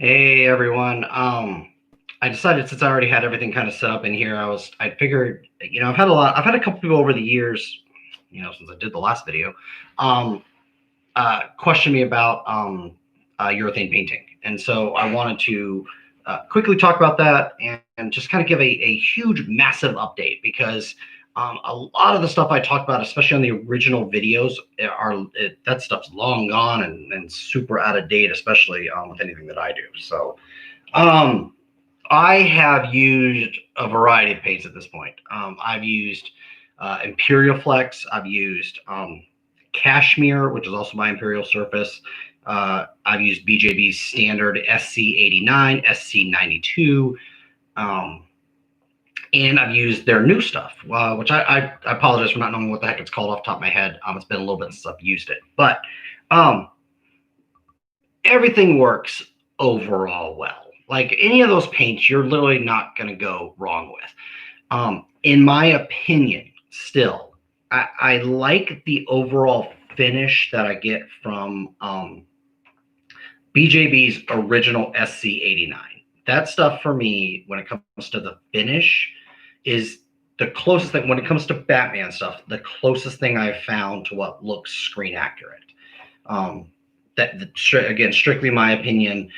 Hey everyone. I decided since I already had everything kind of set up in here, I figured, I've had a couple people over the years, since I did the last video, um, question me about urethane painting. And so I wanted to quickly talk about that and just kind of give a huge, massive update because a lot of the stuff I talked about, especially on the original videos, that stuff's long gone and super out of date, especially with anything that I do. So um, I have used a variety of paints at this point. I've used Imperial Flex. I've used Cashmere, which is also my Imperial Surface. I've used BJB's standard SC89, SC92, um, and I've used their new stuff, which I apologize for not knowing what the heck it's called off the top of my head. It's been a little bit since I've used it, but um, everything works overall well. Like any of those paints, you're literally not going to go wrong with. In my opinion, still, I like the overall finish that I get from BJB's original SC89. That stuff for me, when it comes to the finish, is the closest thing. When it comes to Batman stuff, the closest thing I've found to what looks screen accurate. Um, again, strictly my opinion.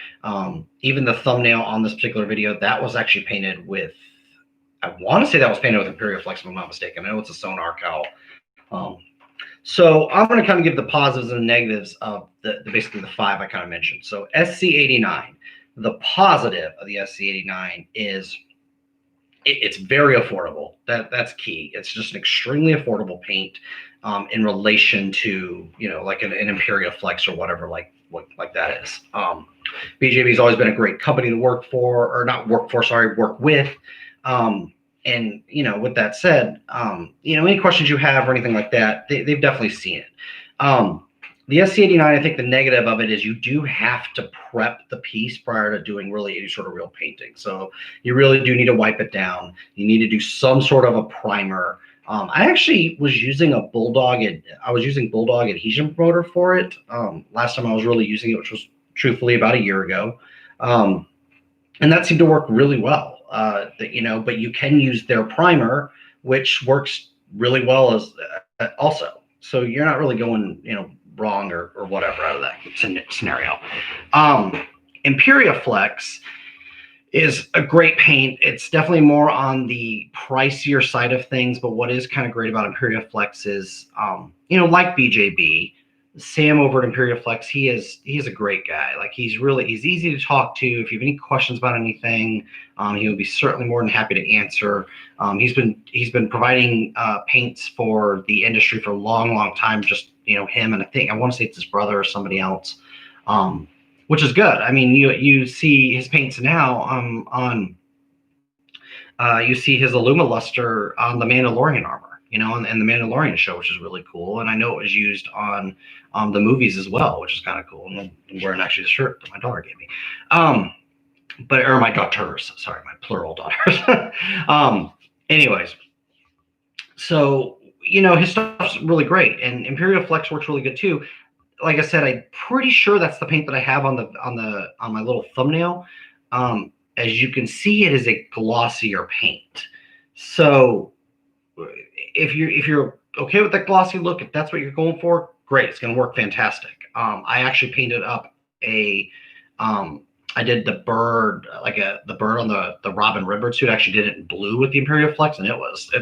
Even the thumbnail on this particular video, that was actually painted with, I want to say that was painted with Imperial Flex, if I'm not mistaken. I know it's a Sonar cowl. So I'm going to kind of give the positives and the negatives of basically the five I kind of mentioned. So SC89, the positive of the SC89 is it's very affordable. That's key. It's just an extremely affordable paint in relation to like an Imperial Flex or whatever like that is. BJB's always been a great company to work for, or not work for, sorry, work with. And with that said, any questions you have or anything like that, they've definitely seen it. The SC89, I think the negative of it is you do have to prep the piece prior to doing really any sort of real painting. So you really do need to wipe it down. You need to do some sort of a primer. I actually was using Bulldog adhesion promoter for it. Last time I was really using it, which was truthfully about a year ago. And that seemed to work really well. But you can use their primer, which works really well as also. So you're not really going, wrong or whatever out of that scenario. Imperial Flex is a great paint. It's definitely more on the pricier side of things, but what is kind of great about Imperial Flex is, like BJB, Sam over at Imperial Flex, he's a great guy. Like he's easy to talk to. If you have any questions about anything, he would be certainly more than happy to answer. He's been providing paints for the industry for a long time. Just him, and I want to say it's his brother or somebody else, which is good. I mean, you see his paints now on you see his Luster on the Mandalorian armor. And the Mandalorian show, which is really cool. And I know it was used on the movies as well, which is kind of cool. And I'm wearing actually the shirt that my daughter gave me. Or my daughters, sorry, my plural daughters. Anyways, so, his stuff's really great. And Imperial Flex works really good too. Like I said, I'm pretty sure that's the paint that I have on my little thumbnail. As you can see, it is a glossier paint. So if you're okay with that glossy look, if that's what you're going for, great. It's going to work fantastic. I actually painted up I did the bird, the bird on the Robin Redbird suit. I actually did it in blue with the Imperial Flex, and it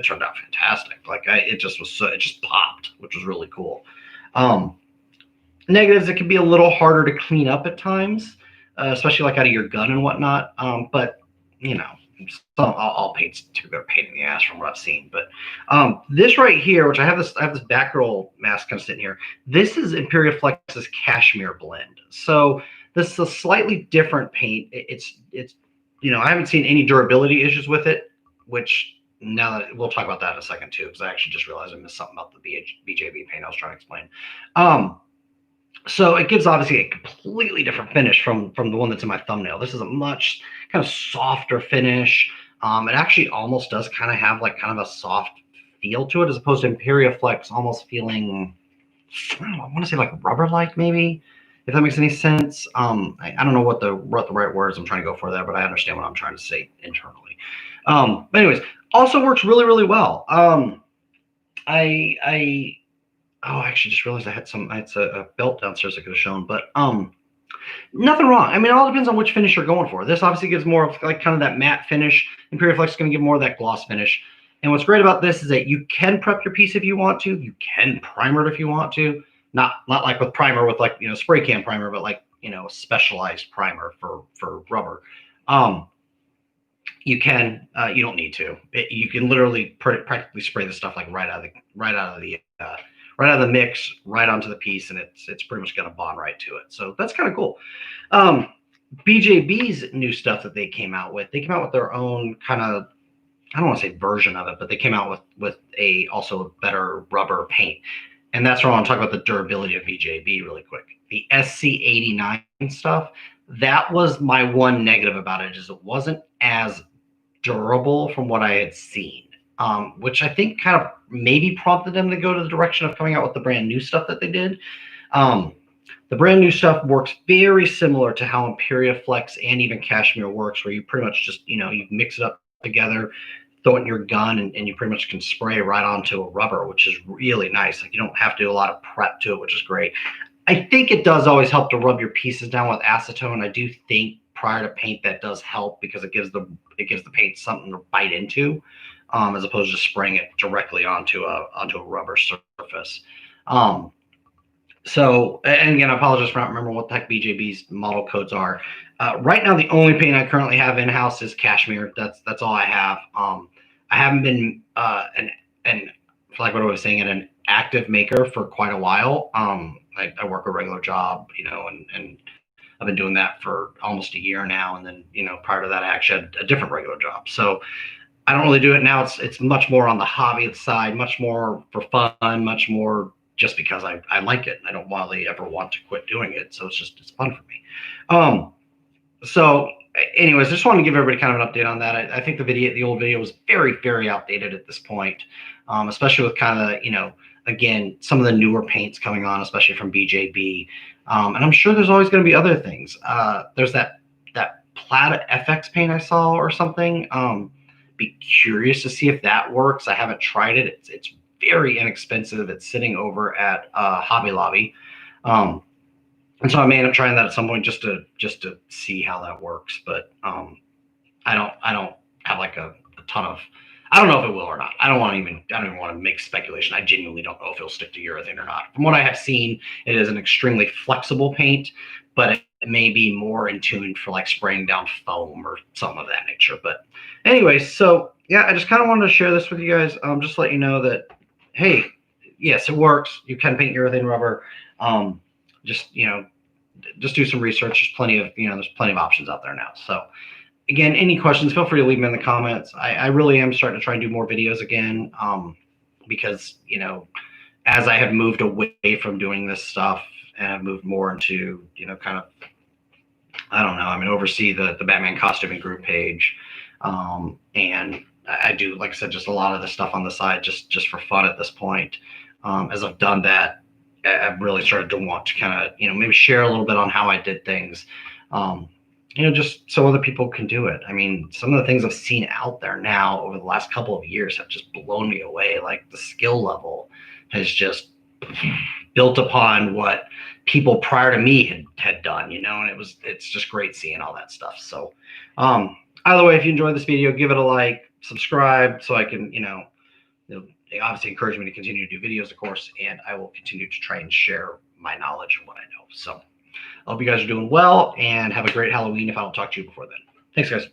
turned out fantastic. It just popped, which was really cool. Negatives, it can be a little harder to clean up at times, especially like out of your gun and whatnot. But all paints to go pain in the ass from what I've seen. But this right here, which I have this Batgirl mask kind of sitting here. This is Imperial Flex's Cashmere blend. So this is a slightly different paint. It's I haven't seen any durability issues with it, which now that we'll talk about that in a second too, because I actually just realized I missed something about the BJB paint I was trying to explain. So it gives obviously a completely different finish from the one that's in my thumbnail. This is a much kind of softer finish. It actually almost does kind of have like kind of a soft feel to it, as opposed to Imperial Flex almost feeling, I don't know, I want to say like rubber-like maybe. if that makes any sense. I don't know what the right words I'm trying to go for there, but I understand what I'm trying to say internally. But anyways, also works really, really well. I oh, I actually just realized I had a belt downstairs I could have shown, but nothing wrong. I mean, it all depends on which finish you're going for. This obviously gives more of like kind of that matte finish. Imperial Flex is going to give more of that gloss finish. And what's great about this is that you can prep your piece if you want to. You can primer it if you want to. Not like with primer with like, spray can primer, but like, specialized primer for rubber. You can, you don't need to. You can literally practically spray the stuff like right out of the mix, right onto the piece, and it's pretty much going to bond right to it. So that's kind of cool. BJB's new stuff that they came out with their own kind of, I don't want to say version of it, but they came out with also a better rubber paint. And that's where I want to talk about the durability of BJB really quick. The SC89 stuff, that was my one negative about it, is it wasn't as durable from what I had seen, which I think kind of maybe prompted them to go to the direction of coming out with the brand new stuff that they did. The brand new stuff works very similar to how Imperial Flex and even Cashmere works, where you pretty much just, you mix it up together, throw it in your gun, and you pretty much can spray right onto a rubber, which is really nice. Like, you don't have to do a lot of prep to it, which is great. I think it does always help to rub your pieces down with acetone. I do think prior to paint that does help, because it gives the paint something to bite into, as opposed to just spraying it directly onto a rubber surface. So, and again, I apologize for not remembering what the heck BJB's model codes are. Right now, the only paint I currently have in house is Cashmere. That's all I have. I haven't been and like what I was saying, an active maker for quite a while. I work a regular job, and I've been doing that for almost a year now. And then, prior to that, I actually had a different regular job. So I don't really do it now. It's much more on the hobby side, much more for fun, much more just because I like it. I don't really ever want to quit doing it. So it's fun for me. So anyways, I just wanted to give everybody kind of an update on that. I think the old video was very, very outdated at this point, especially with kind of, again, some of the newer paints coming on, especially from BJB. And I'm sure there's always going to be other things. There's that Plata FX paint I saw or something. Be curious to see if that works. I haven't tried it. It's very inexpensive. It's sitting over at Hobby Lobby. And so I may end up trying that at some point just to see how that works. But I don't have like a ton of, I don't know if it will or not. I don't even want to make speculation. I genuinely don't know if it'll stick to urethane or not. From what I have seen, it is an extremely flexible paint, but it may be more in tune for like spraying down foam or something of that nature. But anyway, so yeah, I just kind of wanted to share this with you guys. Just to let you know that, hey, yes, it works. You can paint urethane rubber. Just do some research. There's plenty of options out there now. So again, any questions, feel free to leave them in the comments. I really am starting to try and do more videos again, because, as I have moved away from doing this stuff and I've moved more into, kind of, I don't know, oversee the Batman costuming group page. And I do, like I said, just a lot of the stuff on the side, just for fun at this point. As I've done that, I've really started to want to kind of, maybe share a little bit on how I did things, just so other people can do it. I mean, some of the things I've seen out there now over the last couple of years have just blown me away. Like, the skill level has just built upon what people prior to me had done, and it's just great seeing all that stuff. So, either way, if you enjoyed this video, give it a like, subscribe, so I can, they obviously encourage me to continue to do videos, of course, and I will continue to try and share my knowledge and what I know. So I hope you guys are doing well, and have a great Halloween if I don't talk to you before then. Thanks, guys.